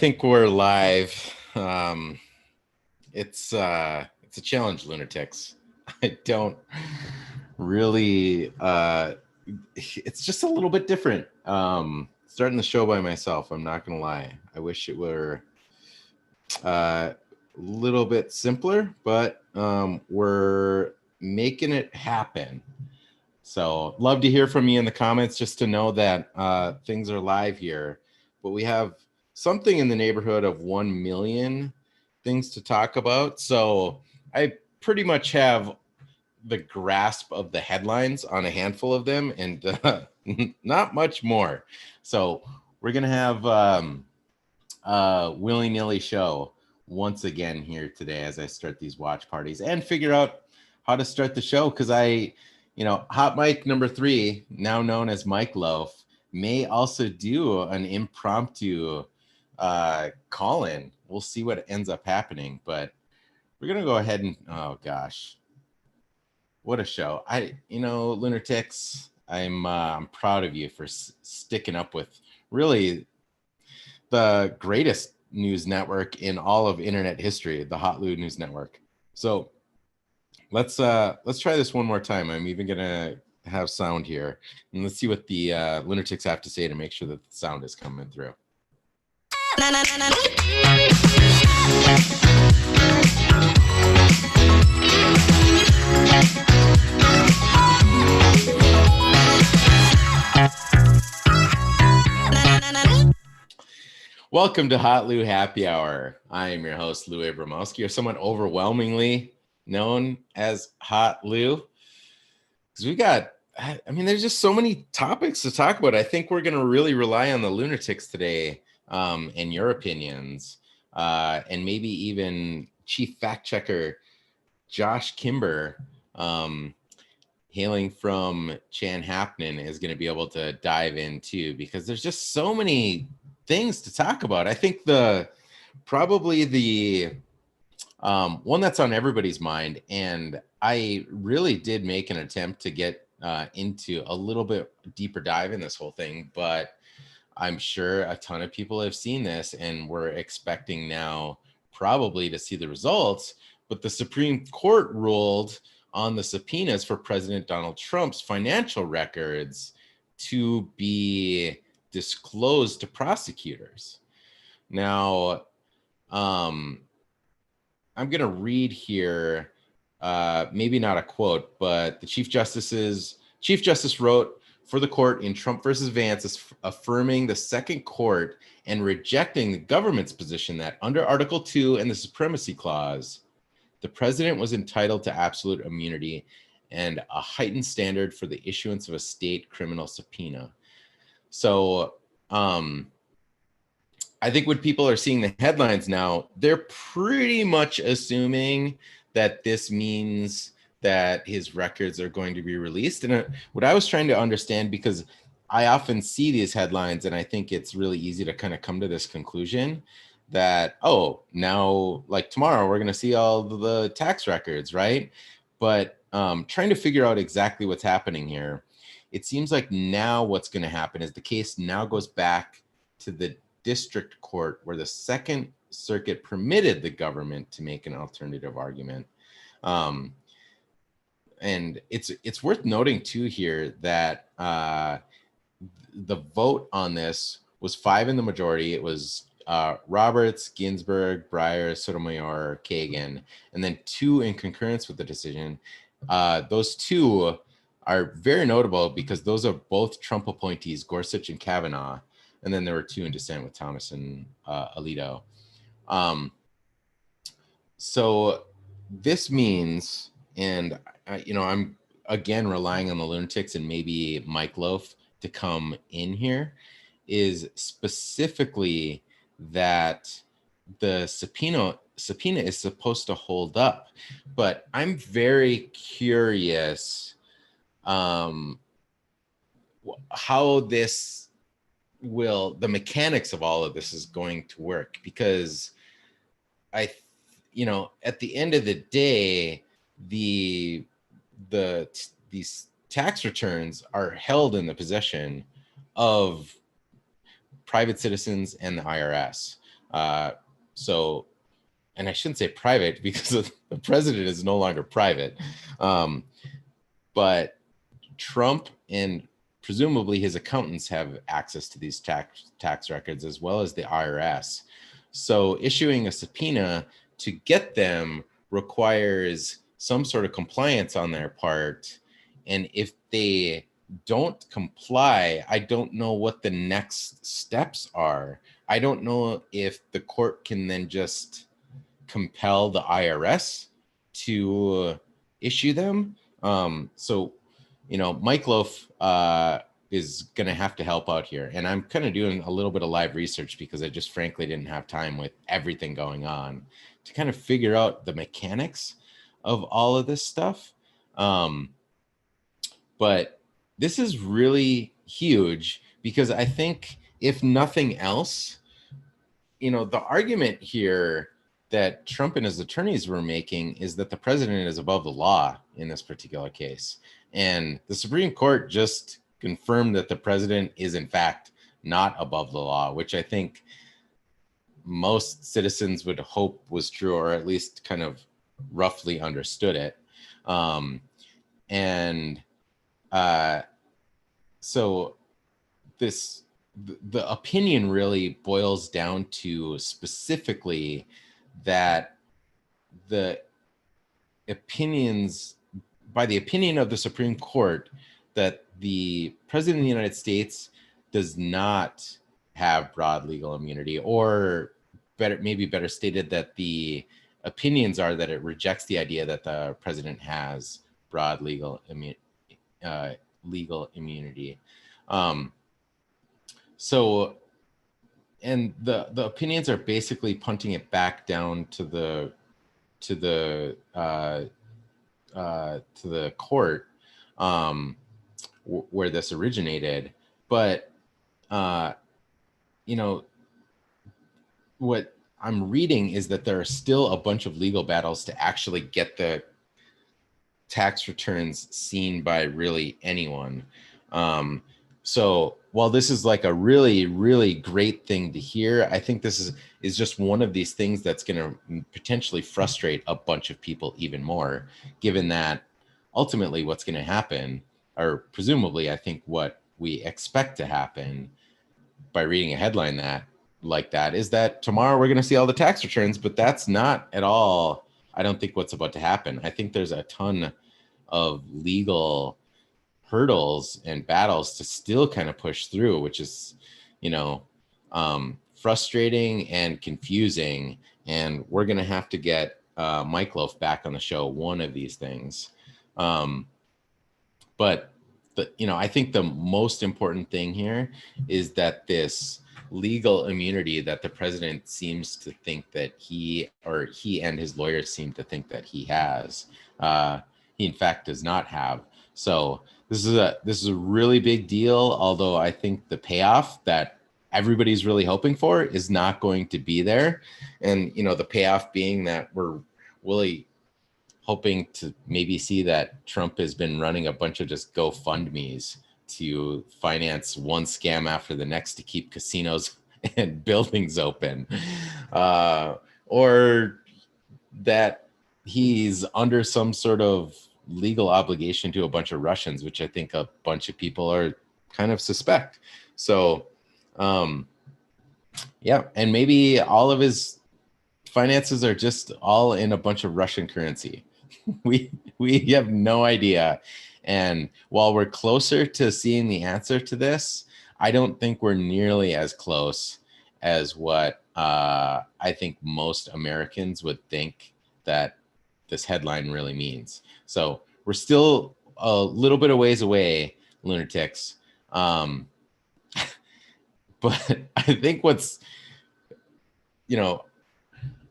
Think we're live. It's a challenge, lunatics. I don't really. It's just a little bit different. Starting the show by myself. I'm not gonna lie. I wish it were a little bit simpler, but we're making it happen. So love to hear from you in the comments, just to know that things are live here. But we have something in the neighborhood of 1 million things to talk about. So I pretty much have the grasp of the headlines on a handful of them, and not much more. So we're going to have a willy-nilly show once again here today as I start these watch parties and figure out how to start the show, because hot mic number 3, now known as Mike Loaf, may also do an impromptu call-in. We'll see what ends up happening, but we're gonna go ahead and, oh gosh, what a show. Lunatics, I'm proud of you for sticking up with really the greatest news network in all of internet history, the hotlou News Network. So let's try this one more time. I'm even gonna have sound here, and let's see what the lunatics have to say to make sure that the sound is coming through. Welcome to hotlou Happy Hour. I am your host, Lou Abramowski, or somewhat overwhelmingly known as hotlou, because there's just so many topics to talk about. I think we're going to really rely on the lunatics today, and your opinions, and maybe even chief fact checker Josh Kimber, hailing from Chanhassen, is going to be able to dive in too, because there's just so many things to talk about. I think probably the one that's on everybody's mind, and I really did make an attempt to get into a little bit deeper dive in this whole thing, but I'm sure a ton of people have seen this, and we're expecting now probably to see the results. But the Supreme Court ruled on the subpoenas for President Donald Trump's financial records to be disclosed to prosecutors. Now, I'm going to read here, maybe not a quote, but the Chief Justice wrote for the court in Trump versus Vance, affirming the second court and rejecting the government's position that under Article 2 and the Supremacy Clause, the president was entitled to absolute immunity and a heightened standard for the issuance of a state criminal subpoena. So I think when people are seeing the headlines now, they're pretty much assuming that this means that his records are going to be released. And what I was trying to understand, because I often see these headlines and I think it's really easy to kind of come to this conclusion that, oh, now like tomorrow we're going to see all the tax records, right? But trying to figure out exactly what's happening here, it seems like now what's going to happen is the case now goes back to the district court, where the Second Circuit permitted the government to make an alternative argument. And it's worth noting too here that the vote on this was 5 in the majority. It was Roberts, Ginsburg, Breyer, Sotomayor, Kagan, and then 2 in concurrence with the decision. Those 2 are very notable because those are both Trump appointees, Gorsuch and Kavanaugh. And then there were 2 in dissent with Thomas and Alito. So this means, and I'm again relying on the lunatics and maybe Mike Loaf to come in here, is specifically that the subpoena is supposed to hold up. But I'm very curious how the mechanics of all of this is going to work, because at the end of the day, these tax returns are held in the possession of private citizens and the IRS. So, and I shouldn't say private because the president is no longer private, but Trump and presumably his accountants have access to these tax records as well as the IRS. So issuing a subpoena to get them requires some sort of compliance on their part. And if they don't comply, I don't know what the next steps are. I don't know if the court can then just compel the IRS to issue them. So, Mike Loaf is going to have to help out here. And I'm kind of doing a little bit of live research because I just frankly didn't have time with everything going on to kind of figure out the mechanics of all of this stuff. But this is really huge because I think if nothing else, the argument here that Trump and his attorneys were making is that the president is above the law in this particular case. And the Supreme Court just confirmed that the president is in fact not above the law, which I think most citizens would hope was true, or at least kind of roughly understood it. So the opinion really boils down to specifically that the opinions, by the opinion of the Supreme Court, that the president of the United States does not have broad legal immunity, or maybe better stated, that the opinions are that it rejects the idea that the president has broad legal immunity. So, and the opinions are basically punting it back down to the court where this originated. But what I'm reading is that there are still a bunch of legal battles to actually get the tax returns seen by really anyone. So while this is like a really, really great thing to hear, I think this is just one of these things that's going to potentially frustrate a bunch of people even more, given that ultimately what's going to happen, or presumably I think what we expect to happen by reading a headline like that, is that tomorrow we're going to see all the tax returns, but that's not at all, I don't think, what's about to happen. I think there's a ton of legal hurdles and battles to still kind of push through, which is, frustrating and confusing. And we're going to have to get Mike Loaf back on the show one of these things. But I think the most important thing here is that this legal immunity that the president seems to think that he and his lawyers seem to think that he has, he in fact does not have. So this is a really big deal, although I think the payoff that everybody's really hoping for is not going to be there. And, the payoff being that we're really hoping to maybe see that Trump has been running a bunch of just GoFundMes to finance one scam after the next to keep casinos and buildings open, or that he's under some sort of legal obligation to a bunch of Russians, which I think a bunch of people are kind of suspect. So, yeah, and maybe all of his finances are just all in a bunch of Russian currency. We have no idea. And while we're closer to seeing the answer to this, I don't think we're nearly as close as what I think most Americans would think that this headline really means. So we're still a little bit of ways away, lunatics. But I think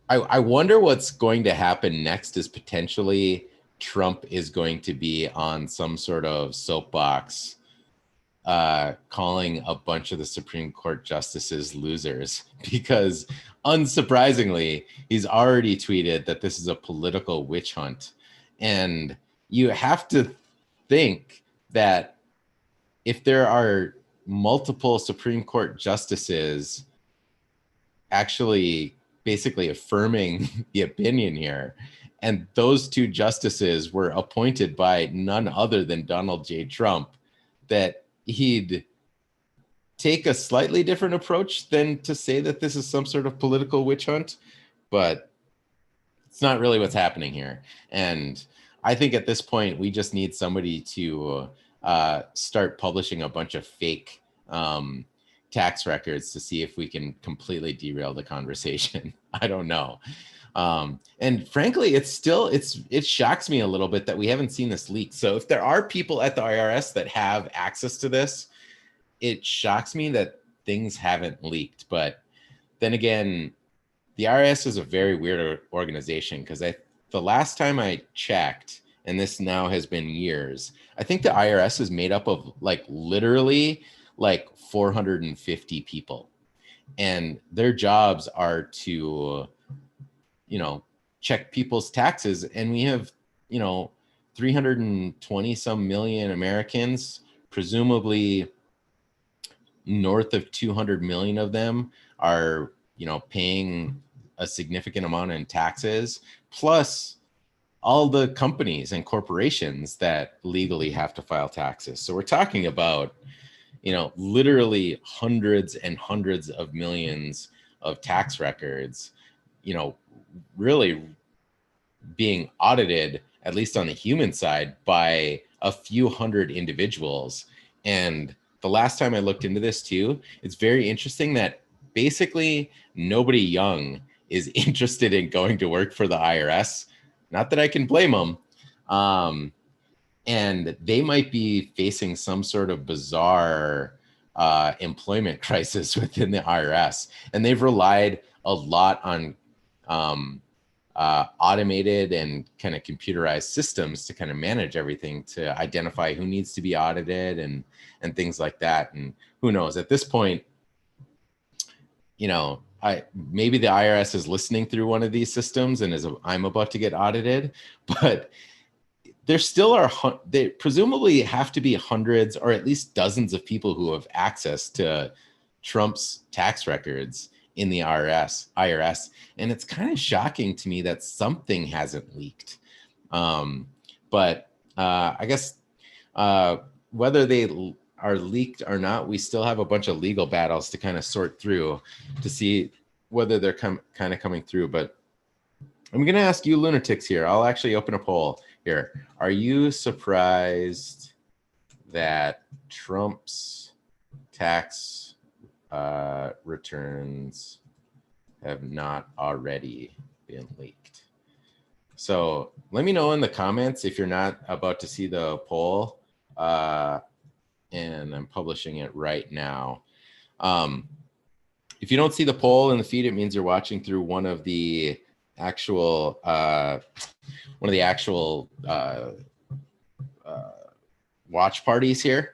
I wonder what's going to happen next is potentially Trump is going to be on some sort of soapbox calling a bunch of the Supreme Court justices losers, because unsurprisingly, he's already tweeted that this is a political witch hunt. And you have to think that if there are multiple Supreme Court justices actually basically affirming the opinion here. And those two justices were appointed by none other than Donald J. Trump, that he'd take a slightly different approach than to say that this is some sort of political witch hunt. But it's not really what's happening here. And I think at this point, we just need somebody to start publishing a bunch of fake tax records to see if we can completely derail the conversation. I don't know. And frankly, it shocks me a little bit that we haven't seen this leak. So if there are people at the IRS that have access to this, it shocks me that things haven't leaked. But then again, the IRS is a very weird organization, because the last time I checked, and this now has been years, I think the IRS is made up of like literally like 450 people, and their jobs are to, check people's taxes. And we have, 320 some million Americans, presumably north of 200 million of them are, paying a significant amount in taxes, plus all the companies and corporations that legally have to file taxes. So we're talking about, literally hundreds and hundreds of millions of tax records, really being audited, at least on the human side, by a few hundred individuals. And the last time I looked into this too, it's very interesting that basically nobody young is interested in going to work for the IRS. Not that I can blame them. And they might be facing some sort of bizarre employment crisis within the IRS. And they've relied a lot on automated and kind of computerized systems to kind of manage everything, to identify who needs to be audited and things like that. And who knows, at this point, maybe the IRS is listening through one of these systems and I'm about to get audited, but there still are, they presumably have to be hundreds or at least dozens of people who have access to Trump's tax records in the IRS. And it's kind of shocking to me that something hasn't leaked. But I guess whether they are leaked or not, we still have a bunch of legal battles to kind of sort through to see whether they're kind of coming through. But I'm going to ask you lunatics here. I'll actually open a poll here. Are you surprised that Trump's tax returns have not already been leaked? So let me know in the comments if you're not about to see the poll. And I'm publishing it right now. If you don't see the poll in the feed, it means you're watching through one of the actual watch parties here,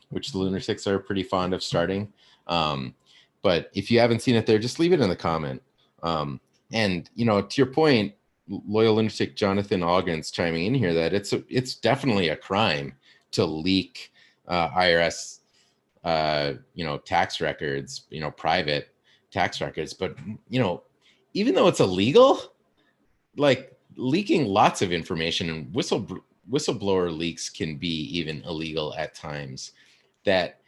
which the lunatics are pretty fond of starting. But if you haven't seen it there, just leave it in the comment. And to your point, loyal lunatic Jonathan Ogden's chiming in here that it's definitely a crime to leak IRS tax records, private tax records. But even though it's illegal, like leaking lots of information and whistleblower leaks can be even illegal at times. And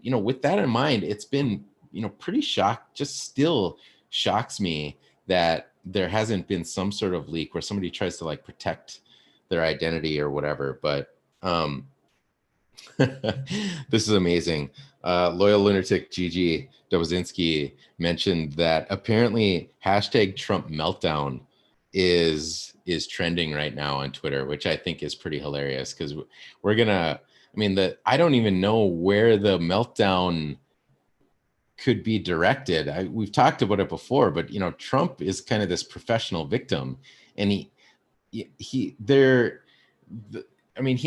with that in mind, it's been pretty just still shocks me that there hasn't been some sort of leak where somebody tries to like protect their identity or whatever. But this is amazing. Loyal lunatic Gigi Dobozinski mentioned that apparently #Trump meltdown is trending right now on Twitter, which I think is pretty hilarious, because I don't even know where the meltdown could be directed. We've talked about it before, but Trump is kind of this professional victim, and he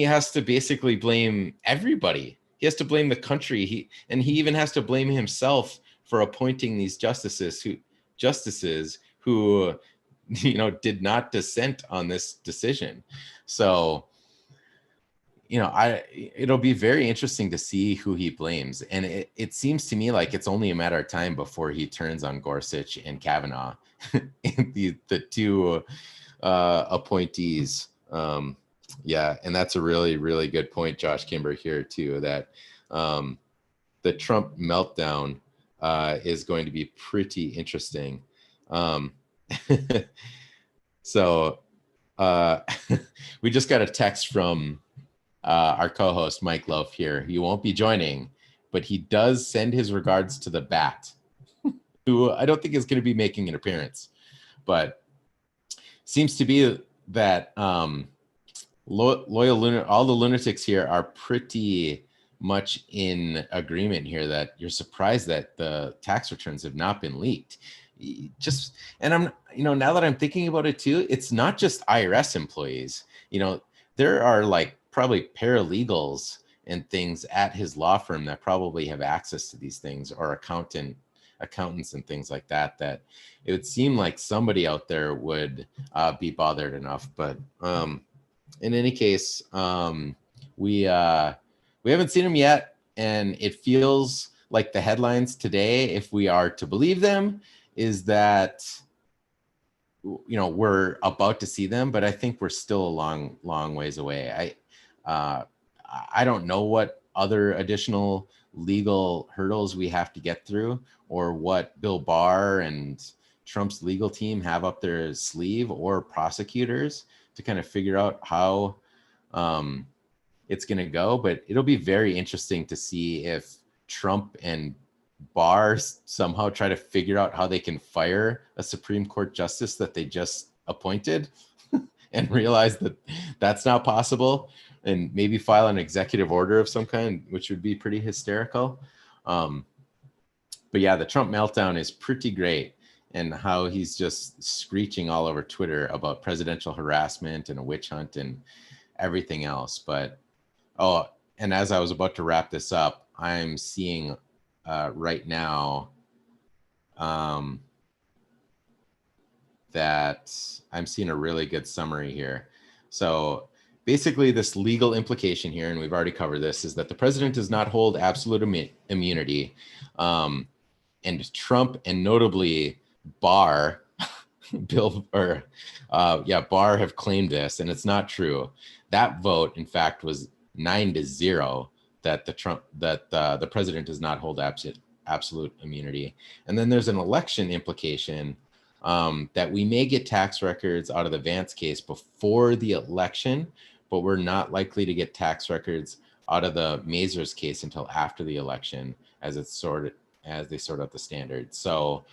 has to basically blame everybody. He has to blame the country. He even has to blame himself for appointing these justices who did not dissent on this decision. So it'll be very interesting to see who he blames. And it seems to me like it's only a matter of time before he turns on Gorsuch and Kavanaugh, the two appointees. Yeah, and that's a really, really good point, Josh Kimber, here too, that the Trump meltdown is going to be pretty interesting. So we just got a text from our co-host Mike Loaf here. He won't be joining, but he does send his regards to the Bat, who I don't think is going to be making an appearance, but seems to be that all the lunatics here are pretty much in agreement here that you're surprised that the tax returns have not been leaked. And I'm, now that I'm thinking about it too, it's not just IRS employees. There are like probably paralegals and things at his law firm that probably have access to these things, or accountants and things like that, that it would seem like somebody out there would be bothered enough. But in any case, we haven't seen him yet, and it feels like the headlines today, if we are to believe them, is that we're about to see them, but I think we're still a long ways away. I don't know what other additional legal hurdles we have to get through, or what Bill Barr and Trump's legal team have up their sleeve, or prosecutors, to kind of figure out how it's going to go. But it'll be very interesting to see if Trump and Barr somehow try to figure out how they can fire a Supreme Court justice that they just appointed and realize that that's not possible, and maybe file an executive order of some kind, which would be pretty hysterical. But yeah, the Trump meltdown is pretty great, and how he's just screeching all over Twitter about presidential harassment and a witch hunt and everything else. But and as I was about to wrap this up, I'm seeing right now that I'm seeing a really good summary here. So basically, this legal implication here, and we've already covered this, is that the president does not hold absolute immunity. And Trump, and notably Barr, Barr have claimed this, and it's not true. That vote, in fact, was 9-0 that the president does not hold absolute immunity. And then there's an election implication that we may get tax records out of the Vance case before the election, but we're not likely to get tax records out of the Mazars case until after the election, as they sort out the standards. So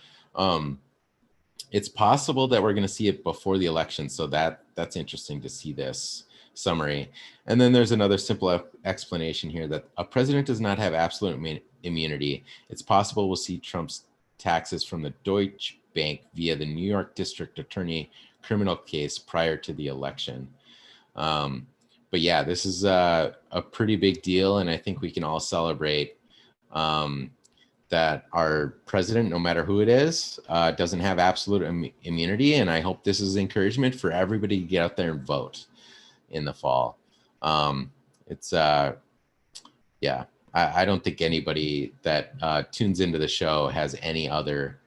it's possible that we're going to see it before the election. So that's interesting to see this summary. And then there's another simple explanation here that a president does not have absolute immunity. It's possible we'll see Trump's taxes from the Deutsche Bank via the New York District Attorney criminal case prior to the election. But yeah, this is a pretty big deal, and I think we can all celebrate that our president, no matter who it is, doesn't have absolute immunity. And I hope this is encouragement for everybody to get out there and vote in the fall. I don't think anybody that tunes into the show has any other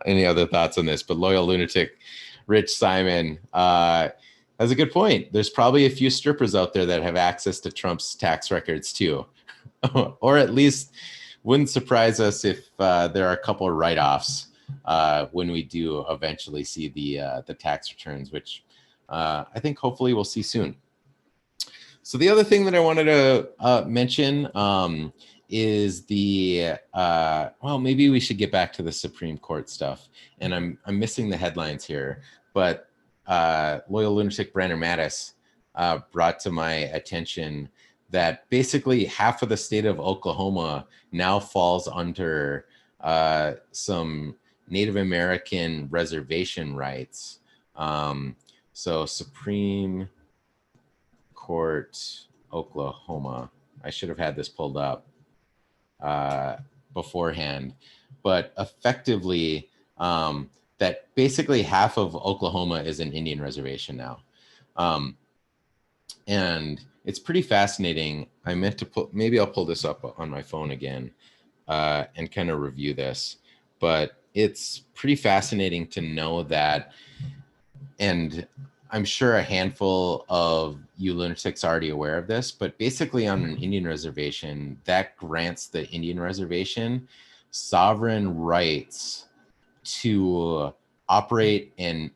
any other thoughts on this. But loyal lunatic Rich Simon has a good point. There's probably a few strippers out there that have access to Trump's tax records too. Or at least wouldn't surprise us if there are a couple of write-offs when we do eventually see the tax returns, which I think hopefully we'll see soon. So the other thing that I wanted to mention is maybe we should get back to the Supreme Court stuff. And I'm missing the headlines here, but loyal lunatic Brandon Mattis brought to my attention that basically half of the state of Oklahoma now falls under some Native American reservation rights. So Supreme Court, Oklahoma. I should have had this pulled up beforehand, but effectively that basically half of Oklahoma is an Indian reservation now. And it's pretty fascinating. I meant to put, maybe I'll pull this up on my phone again and kind of review this. But it's pretty fascinating to know that, and I'm sure a handful of you lunatics are already aware of this, but basically on an Indian reservation, that grants the Indian reservation sovereign rights to operate and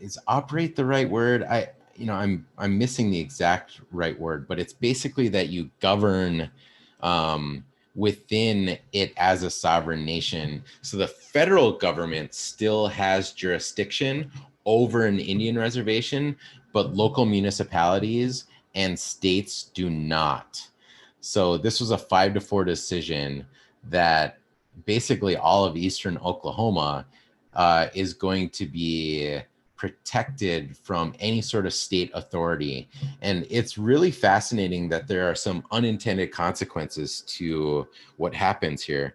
is operate the right word? I'm missing the exact right word, but it's basically that you govern within it as a sovereign nation. So the federal government still has jurisdiction over an Indian reservation, but local municipalities and states do not. So this was a 5-4 decision that basically all of eastern Oklahoma is going to be protected from any sort of state authority. And it's really fascinating that there are some unintended consequences to what happens here.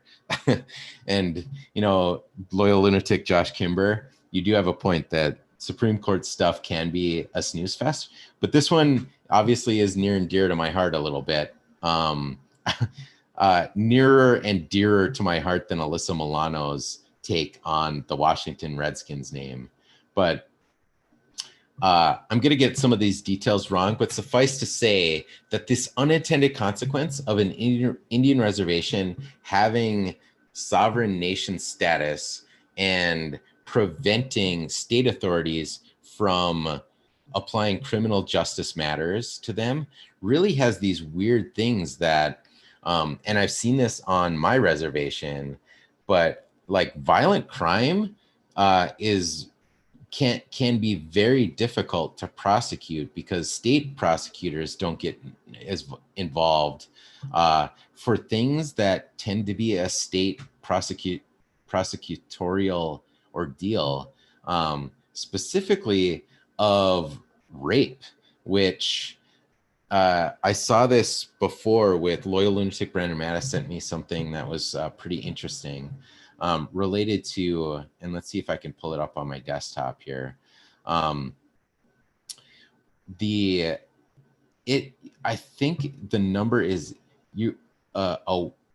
And, loyal lunatic Josh Kimber, you do have a point that Supreme Court stuff can be a snooze fest, but this one obviously is near and dear to my heart a little bit. Nearer and dearer to my heart than Alyssa Milano's take on the Washington Redskins name. But I'm going to get some of these details wrong, but suffice to say that this unintended consequence of an Indian reservation having sovereign nation status and preventing state authorities from applying criminal justice matters to them really has these weird things that, and I've seen this on my reservation, but like violent crime can be very difficult to prosecute because state prosecutors don't get as involved for things that tend to be a state prosecutorial ordeal, specifically of rape, which I saw this before with Loyal Lunatic. Brandon Mattis sent me something that was pretty interesting. Related to, and let's see if I can pull it up on my desktop here. I think the number is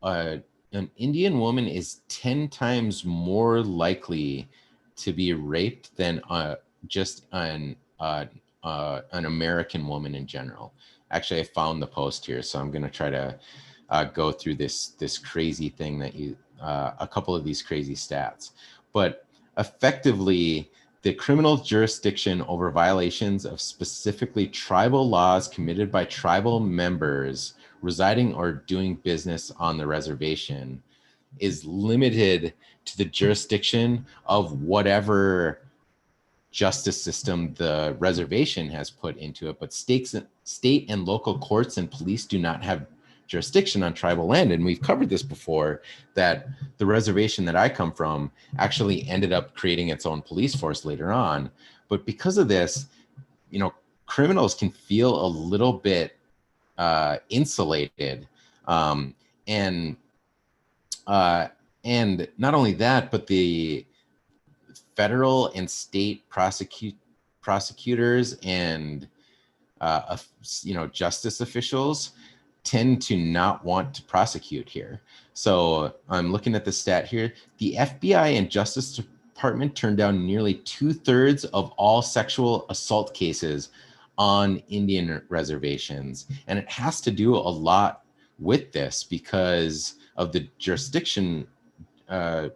an Indian woman is 10 times more likely to be raped than just an American woman in general. Actually, I found the post here, so I'm going to try to go through this crazy thing that a couple of these crazy stats. But effectively, the criminal jurisdiction over violations of specifically tribal laws committed by tribal members residing or doing business on the reservation is limited to the jurisdiction of whatever justice system the reservation has put into it. But state and local courts and police do not have jurisdiction on tribal land. And we've covered this before, that the reservation that I come from actually ended up creating its own police force later on. But because of this, criminals can feel a little bit insulated. And not only that, but the federal and state prosecutors and justice officials tend to not want to prosecute here. So I'm looking at the stat here. The FBI and Justice Department turned down nearly 2/3 of all sexual assault cases on Indian reservations. And it has to do a lot with this because of the jurisdiction of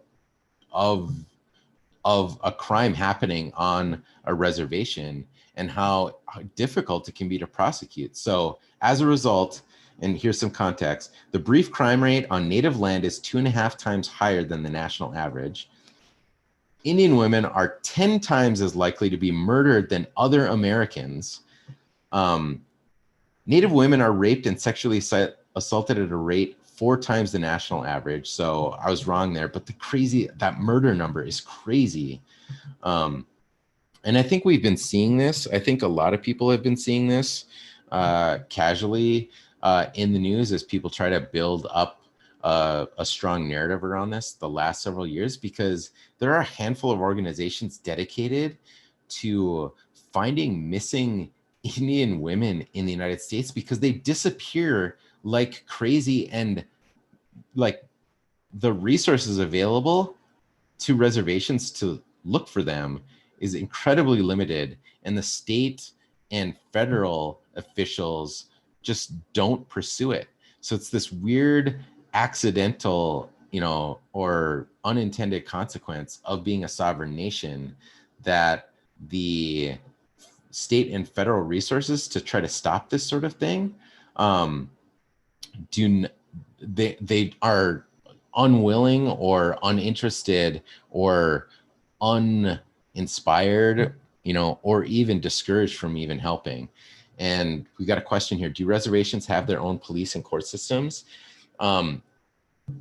a crime happening on a reservation and how difficult it can be to prosecute. So as a result, and here's some context, the brief crime rate on native land is 2.5 times higher than the national average. Indian women are 10 times as likely to be murdered than other Americans. Native women are raped and sexually assaulted at a rate 4 times the national average. So I was wrong there, but that murder number is crazy. And I think we've been seeing this. I think a lot of people have been seeing this casually in the news as people try to build up a strong narrative around this the last several years, because there are a handful of organizations dedicated to finding missing Indian women in the United States because they disappear like crazy, and like the resources available to reservations to look for them is incredibly limited, and the state and federal officials just don't pursue it. So it's this weird accidental, or unintended consequence of being a sovereign nation, that the state and federal resources to try to stop this sort of thing they are unwilling or uninterested or uninspired, or even discouraged from even helping. And we got a question here: do reservations have their own police and court systems?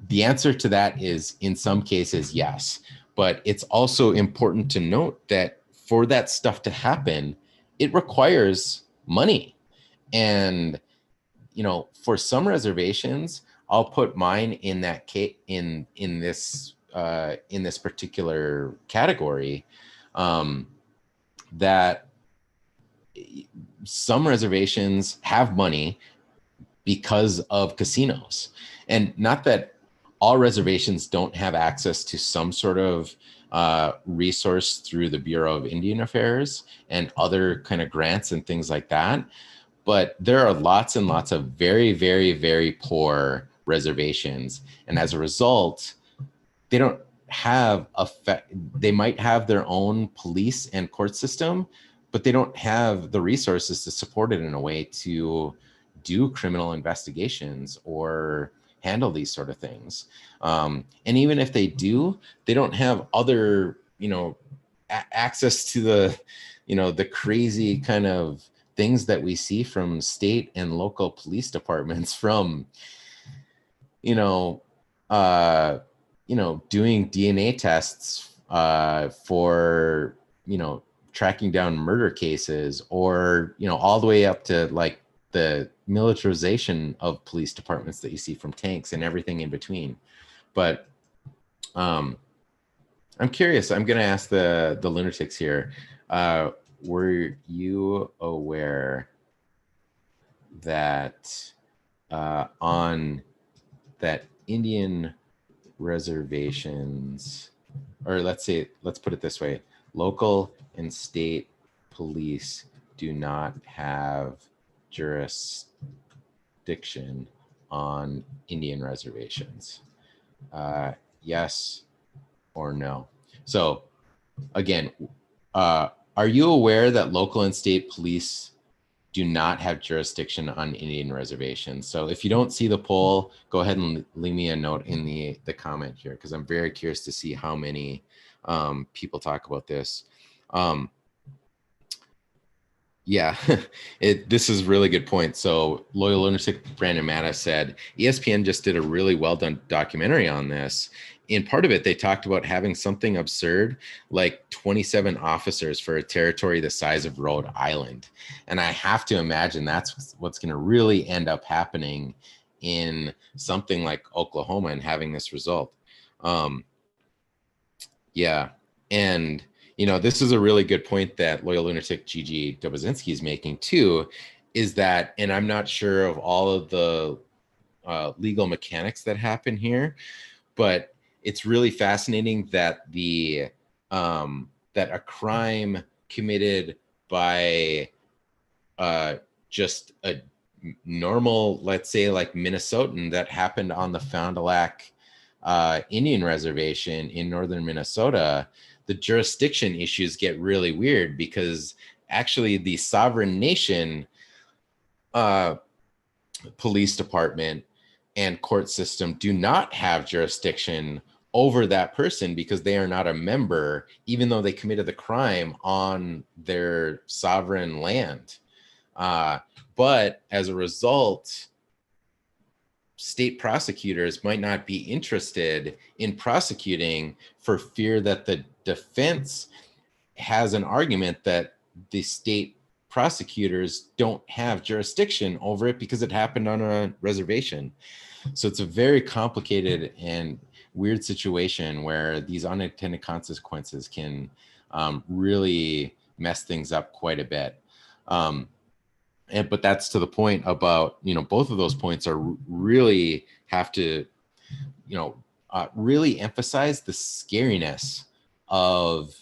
The answer to that is, in some cases, yes. But it's also important to note that for that stuff to happen, it requires money. And for some reservations, I'll put mine in that in this particular category, that some reservations have money because of casinos. And not that all reservations don't have access to some sort of resource through the Bureau of Indian Affairs and other kind of grants and things like that. But there are lots and lots of very, very, very poor reservations. And as a result, they don't have they might have their own police and court system, but they don't have the resources to support it in a way to do criminal investigations or handle these sort of things. And even if they do, they don't have other, access to the, the crazy kind of things that we see from state and local police departments, from, doing DNA tests for, tracking down murder cases, or, all the way up to like the militarization of police departments that you see from tanks and everything in between. But I'm curious, I'm going to ask the lunatics here. Were you aware that on that Indian reservations, or let's put it this way, local and state police do not have jurisdiction on Indian reservations? Yes or no? So again, are you aware that local and state police do not have jurisdiction on Indian reservations? So if you don't see the poll, go ahead and leave me a note in the comment here, because I'm very curious to see how many people talk about this. Yeah, this is a really good point. So Loyal Lunatic Brandon Matta said, ESPN just did a really well done documentary on this. In part of it, they talked about having something absurd like 27 officers for a territory the size of Rhode Island. And I have to imagine that's what's going to really end up happening in something like Oklahoma and having this result. Yeah. And, this is a really good point that Loyal Lunatic Gigi Dobozinski is making too, is that, and I'm not sure of all of the legal mechanics that happen here, but it's really fascinating that that a crime committed by just a normal, let's say like Minnesotan, that happened on the Fond du Lac Indian reservation in northern Minnesota, the jurisdiction issues get really weird, because actually the sovereign nation police department and court system do not have jurisdiction over that person, because they are not a member, even though they committed the crime on their sovereign land. But as a result, state prosecutors might not be interested in prosecuting for fear that the defense has an argument that the state prosecutors don't have jurisdiction over it because it happened on a reservation. So it's a very complicated and weird situation where these unintended consequences can really mess things up quite a bit. But that's to the point about, both of those points are really have to, really emphasize the scariness of,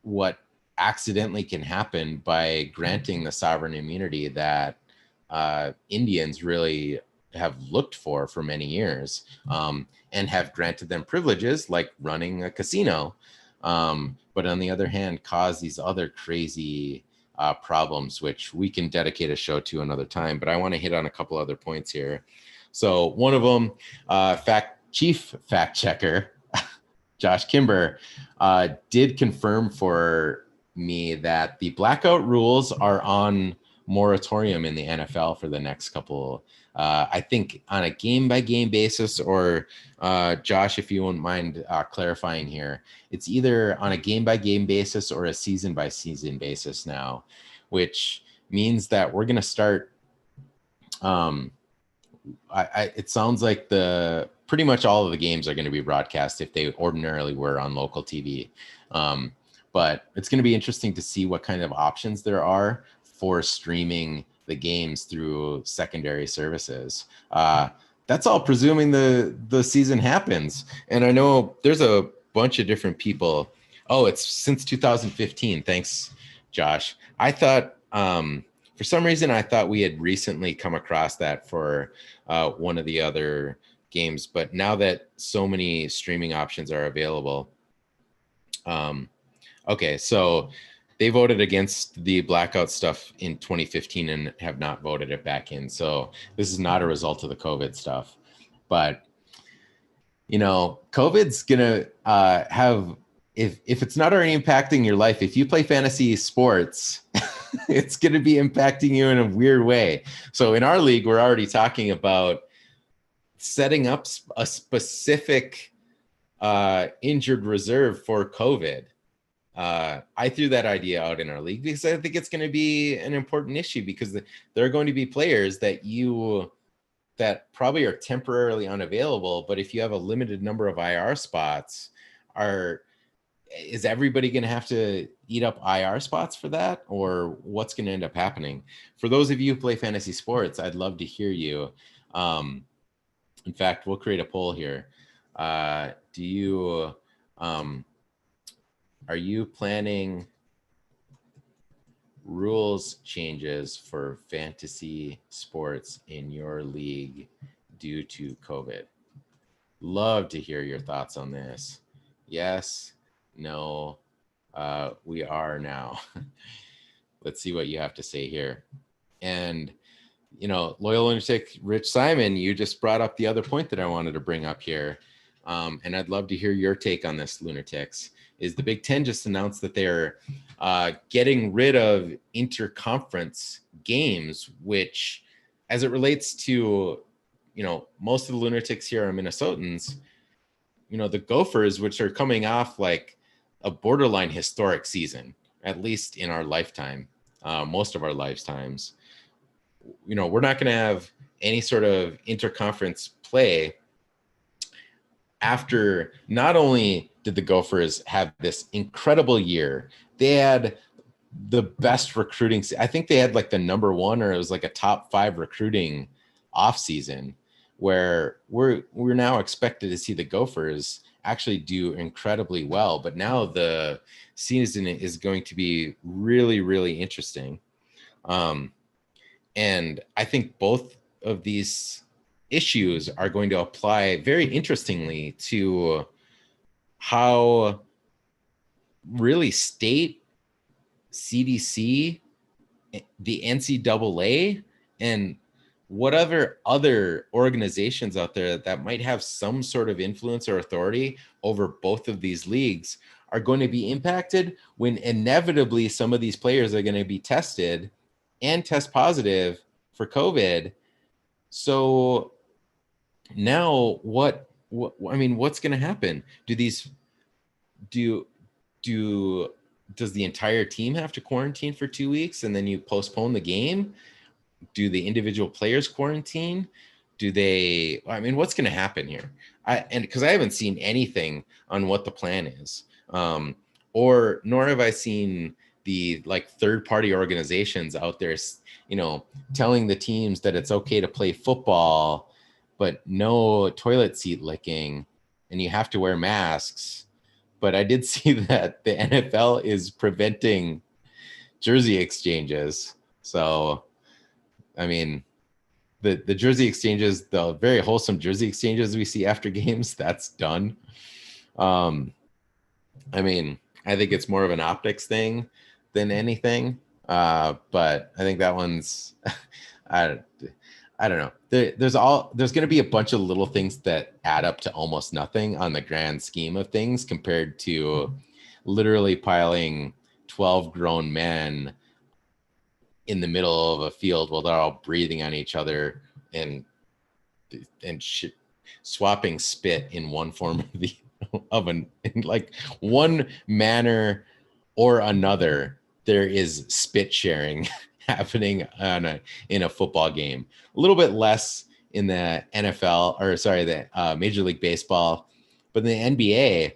what accidentally can happen by granting the sovereign immunity that Indians really have looked for many years, and have granted them privileges like running a casino. But on the other hand, cause these other crazy problems, which we can dedicate a show to another time. But I want to hit on a couple other points here. So one of them, chief fact checker, Josh Kimber, did confirm for me that the blackout rules are on moratorium in the NFL for the next couple, I think on a game by game basis, or Josh, if you wouldn't mind clarifying here, it's either on a game by game basis or a season by season basis now, which means that we're going to start. It sounds like pretty much all of the games are going to be broadcast if they ordinarily were on local TV. But it's going to be interesting to see what kind of options there are for streaming the games through secondary services. That's all presuming the season happens. And I know there's a bunch of different people. Oh, it's since 2015. Thanks, Josh. I thought, for some reason, I thought we had recently come across that for one of the other games. But now that so many streaming options are available, okay, so they voted against the blackout stuff in 2015 and have not voted it back in. So this is not a result of the COVID stuff. But, COVID's going to have, if it's not already impacting your life, if you play fantasy sports, it's going to be impacting you in a weird way. So in our league, we're already talking about setting up a specific injured reserve for COVID. I threw that idea out in our league because I think it's going to be an important issue, because there are going to be players that probably are temporarily unavailable. But if you have a limited number of IR spots, is everybody going to have to eat up IR spots for that, or what's going to end up happening? For those of you who play fantasy sports, I'd love to hear you. In fact, we'll create a poll here. Are you planning rules changes for fantasy sports in your league due to COVID? Love to hear your thoughts on this. Yes, no, we are now. Let's see what you have to say here. And, Loyal Lunatic Rich Simon, you just brought up the other point that I wanted to bring up here. And I'd love to hear your take on this, Lunatics. Is the Big Ten just announced that they're getting rid of interconference games, which, as it relates to, most of the Lunatics here are Minnesotans, the Gophers, which are coming off like a borderline historic season, at least in our lifetime, most of our lifetimes, we're not going to have any sort of interconference play after not only did the Gophers have this incredible year, they had the best recruiting. I think they had like the number one, or it was like a top 5 recruiting off season, where we're now expected to see the Gophers actually do incredibly well. But now the season is going to be really, really interesting. And I think both of these issues are going to apply very interestingly to how really state, CDC, the NCAA, and whatever other organizations out there that might have some sort of influence or authority over both of these leagues are going to be impacted when inevitably some of these players are going to be tested and test positive for COVID. So now what's going to happen? Does the entire team have to quarantine for 2 weeks and then you postpone the game? Do the individual players quarantine? What's going to happen here? Because I haven't seen anything on what the plan is. or nor have I seen the like third-party organizations out there, telling the teams that it's okay to play football, but no toilet seat licking, and you have to wear masks. But I did see that the NFL is preventing jersey exchanges. So, I mean, the jersey exchanges, the very wholesome jersey exchanges we see after games, that's done. I mean, I think it's more of an optics thing than anything. But I think that one's, I, I don't know. There's going to be a bunch of little things that add up to almost nothing on the grand scheme of things compared to literally piling 12 grown men in the middle of a field while they're all breathing on each other and swapping spit in one form of the oven, in like one manner or another. There is spit sharing happening in a football game. A little bit less in the NFL, or sorry, the Major League Baseball, but in the NBA,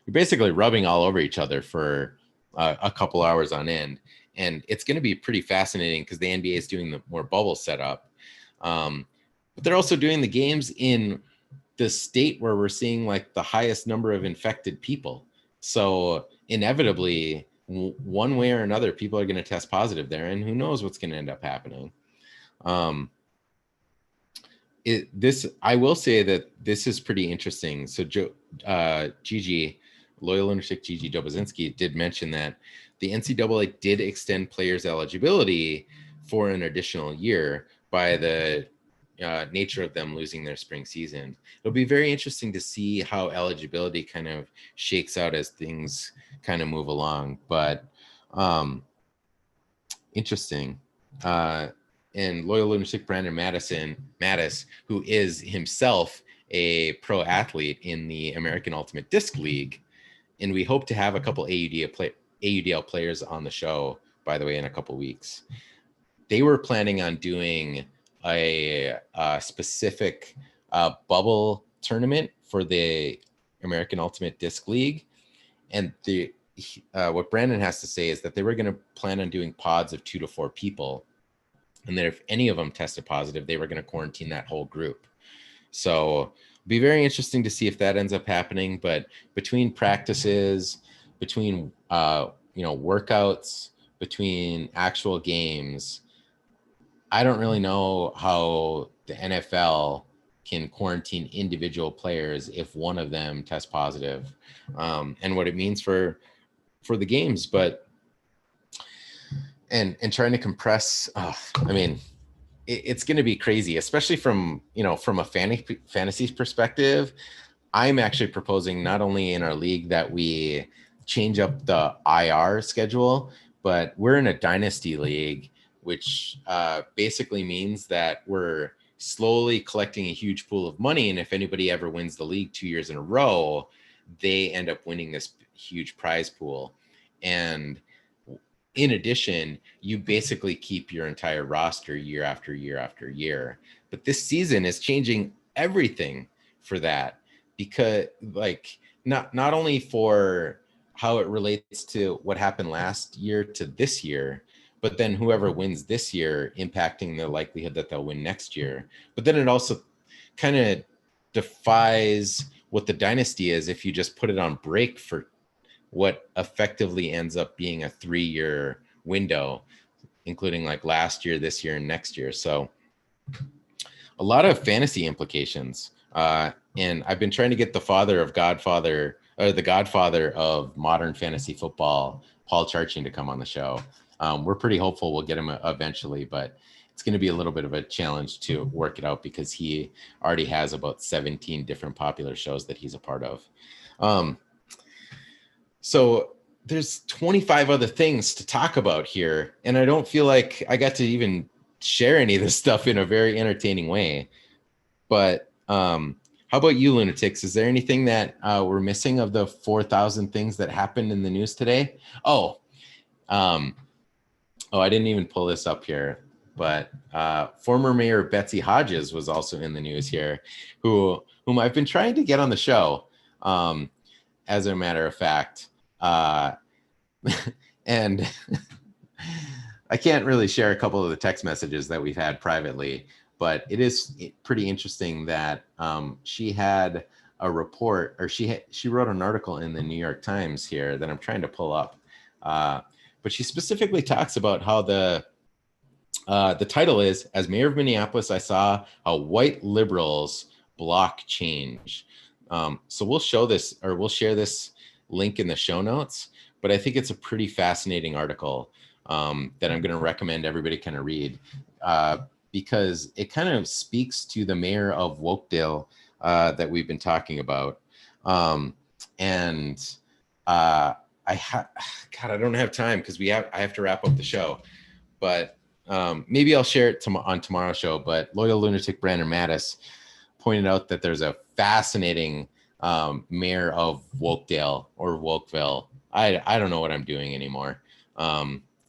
you're basically rubbing all over each other for a couple hours on end. And it's going to be pretty fascinating because the NBA is doing the more bubble setup. But they're also doing the games in the state where we're seeing like the highest number of infected people. So inevitably, one way or another, people are going to test positive there, and who knows what's going to end up happening. I will say that this is pretty interesting. So Gigi, loyal lunatic Gigi Dobozinski, did mention that the NCAA did extend players' eligibility for an additional year by the nature of them losing their spring season. It'll be very interesting to see how eligibility kind of shakes out as things kind of move along. But interesting. And loyal lunatic Brandon Mattis, who is himself a pro athlete in the American Ultimate Disc League, and we hope to have a couple AUDL players on the show, by the way, in a couple weeks. They were planning on doing a specific bubble tournament for the American Ultimate Disc League, and what Brandon has to say is that they were going to plan on doing pods of 2 to 4 people, and that if any of them tested positive, they were going to quarantine that whole group. So it'll be very interesting to see if that ends up happening. But between practices, between workouts, between actual games, I don't really know how the NFL can quarantine individual players if one of them tests positive, and what it means for the games. But and trying to compress, I mean, it's going to be crazy, especially from a fantasy perspective. I'm actually proposing not only in our league that we change up the IR schedule, but we're in a dynasty league, which basically means that we're slowly collecting a huge pool of money. And if anybody ever wins the league 2 years in a row, they end up winning this huge prize pool. And in addition, you basically keep your entire roster year after year after year. But this season is changing everything for that, because not only for how it relates to what happened last year to this year, but then whoever wins this year impacting the likelihood that they'll win next year. But then it also kind of defies what the dynasty is if you just put it on break for what effectively ends up being a 3-year window, including like last year, this year, and next year. So a lot of fantasy implications. And I've been trying to get the godfather of modern fantasy football, Paul Charching, to come on the show. We're pretty hopeful we'll get him eventually, but it's going to be a little bit of a challenge to work it out because he already has about 17 different popular shows that he's a part of. So there's 25 other things to talk about here, and I don't feel like I got to even share any of this stuff in a very entertaining way. But how about you, lunatics? Is there anything that we're missing of the 4,000 things that happened in the news today? I didn't even pull this up here, but former Mayor Betsy Hodges was also in the news here, whom I've been trying to get on the show, as a matter of fact. And I can't really share a couple of the text messages that we've had privately, but it is pretty interesting that she had a report, or she wrote an article in the New York Times here that I'm trying to pull up. But she specifically talks about how the title is, "As mayor of Minneapolis, I saw how white liberals block change." So we'll show this, or we'll share this link in the show notes, but I think it's a pretty fascinating article that I'm going to recommend everybody kind of read, because it kind of speaks to the mayor of Wokedale that we've been talking about. And God, I don't have time because I have to wrap up the show, but maybe I'll share it on tomorrow's show. But Loyal Lunatic Brandon Mattis pointed out that there's a fascinating mayor of Wokedale or Wokeville. I don't know what I'm doing anymore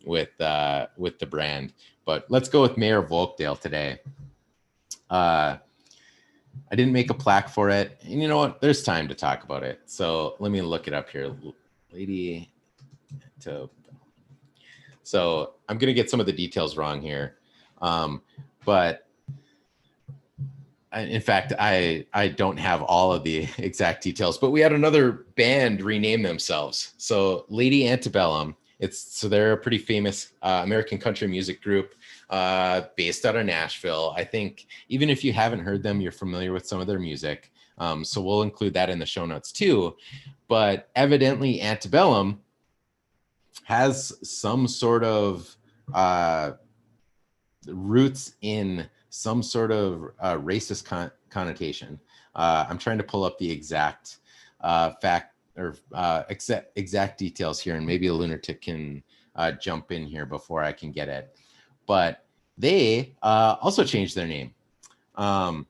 with the brand, but let's go with mayor of Wokedale today. I didn't make a plaque for it, and you know what? There's time to talk about it. So let me look it up here. Lady to. So I'm going to get some of the details wrong here. But in fact, I don't have all of the exact details, but we had another band rename themselves. So Lady Antebellum, they're a pretty famous American country music group based out of Nashville. I think even if you haven't heard them, you're familiar with some of their music. So we'll include that in the show notes too. But evidently Antebellum has some sort of roots in some sort of racist connotation. I'm trying to pull up the exact fact or exact details here, and maybe a lunatic can jump in here before I can get it. But they also changed their name.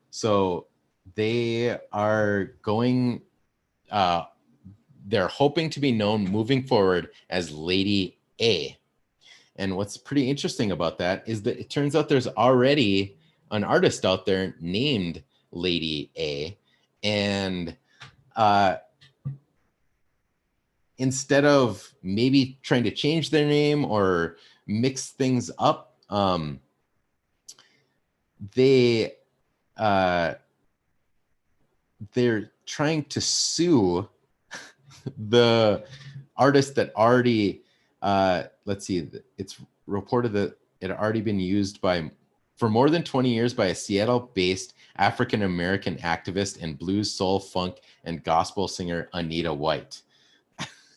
So they are going, they're hoping to be known moving forward as Lady A. And what's pretty interesting about that is that it turns out there's already an artist out there named Lady A. And instead of maybe trying to change their name or mix things up, they're trying to sue the artist that already, let's see, it's reported that it had already been used for more than 20 years by a Seattle-based African-American activist and blues, soul, funk, and gospel singer Anita White.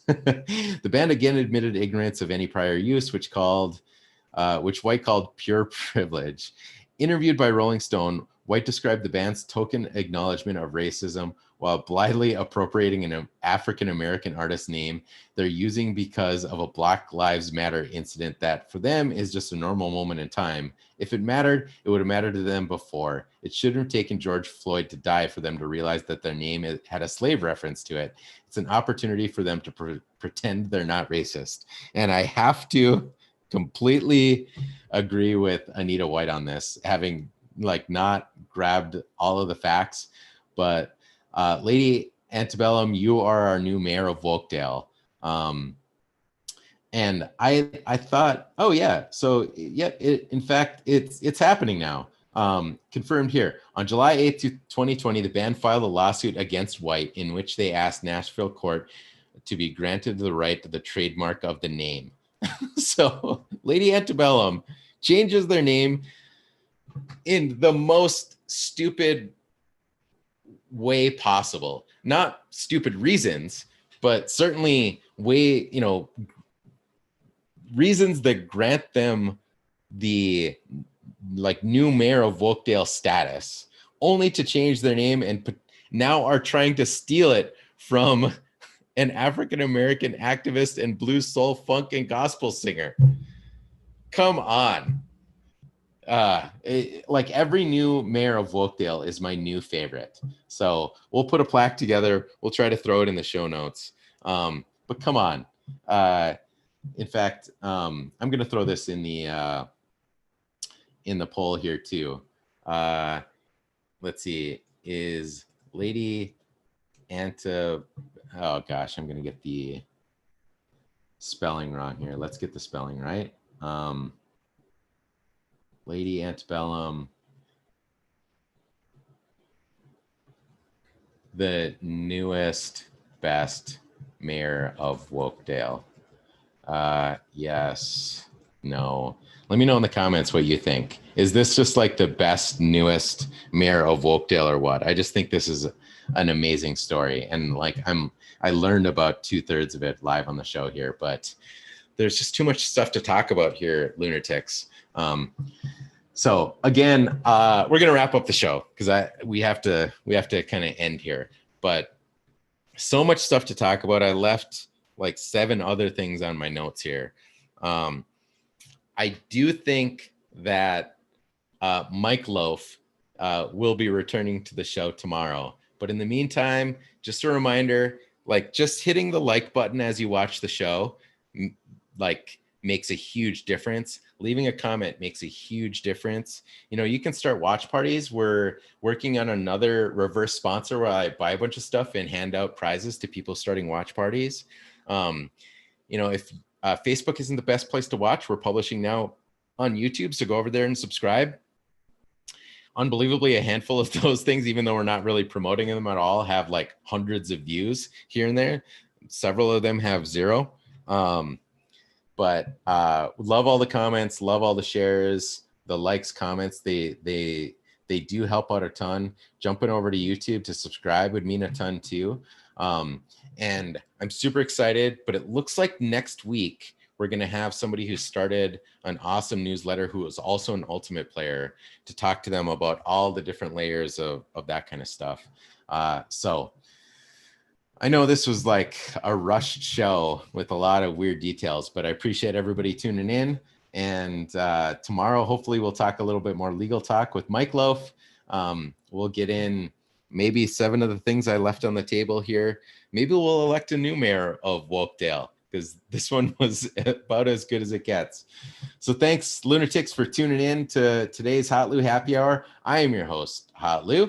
The band again admitted ignorance of any prior use, which White called pure privilege. Interviewed by Rolling Stone, White described the band's token acknowledgement of racism while blithely appropriating an African-American artist's name they're using because of a Black Lives Matter incident that for them is just a normal moment in time. If it mattered, it would have mattered to them before. It shouldn't have taken George Floyd to die for them to realize that their name had a slave reference to it. It's an opportunity for them to pretend they're not racist. And I have to completely agree with Anita White on this, having not grabbed all of the facts, but Lady Antebellum, you are our new mayor of Wokedale. And I thought, oh yeah, so yeah, in fact, it's happening now. Confirmed here. On July 8th, 2020, the band filed a lawsuit against White in which they asked Nashville court to be granted the right to the trademark of the name. So Lady Antebellum changes their name in the most stupid way possible. Not stupid reasons, but certainly reasons that grant them the new mayor of Wokedale status, only to change their name and now are trying to steal it from an African-American activist and blues, soul, funk, and gospel singer. Come on. Every new mayor of Wokedale is my new favorite. So we'll put a plaque together. We'll try to throw it in the show notes. But come on. In fact, I'm going to throw this in the poll here too. Let's see. Is Lady Anta? Oh gosh, I'm going to get the spelling wrong here. Let's get the spelling right. Lady Antebellum, the newest, best mayor of Wokedale. Yes, no. Let me know in the comments what you think. Is this just like the best, newest mayor of Wokedale or what? I just think this is an amazing story. And like I learned about 2/3 of it live on the show here, but there's just too much stuff to talk about here, Lunatics. So again, we're gonna wrap up the show because we have to kind of end here. But so much stuff to talk about. I left like 7 other things on my notes here. I do think that Mike Loaf will be returning to the show tomorrow. But in the meantime, just a reminder, like just hitting the like button as you watch the show, like makes a huge difference. Leaving a comment makes a huge difference. You know, you can start watch parties. We're working on another reverse sponsor where I buy a bunch of stuff and hand out prizes to people starting watch parties. You know, if Facebook isn't the best place to watch, we're publishing now on YouTube. So go over there and subscribe. Unbelievably, a handful of those things, even though we're not really promoting them at all, have like hundreds of views here and there. Several of them have 0. But love all the comments, love all the shares, the likes, comments. They do help out a ton. Jumping over to YouTube to subscribe would mean a ton too. And I'm super excited, but it looks like next week we're going to have somebody who started an awesome newsletter who is also an Ultimate player to talk to them about all the different layers of that kind of stuff. So I know this was like a rushed show with a lot of weird details, but I appreciate everybody tuning in. And tomorrow, hopefully, we'll talk a little bit more legal talk with Mike Loaf. We'll get in maybe 7 of the things I left on the table here. Maybe we'll elect a new mayor of Wokedale because this one was about as good as it gets. So thanks, Lunatics, for tuning in to today's hotlou Happy Hour. I am your host, hotlou.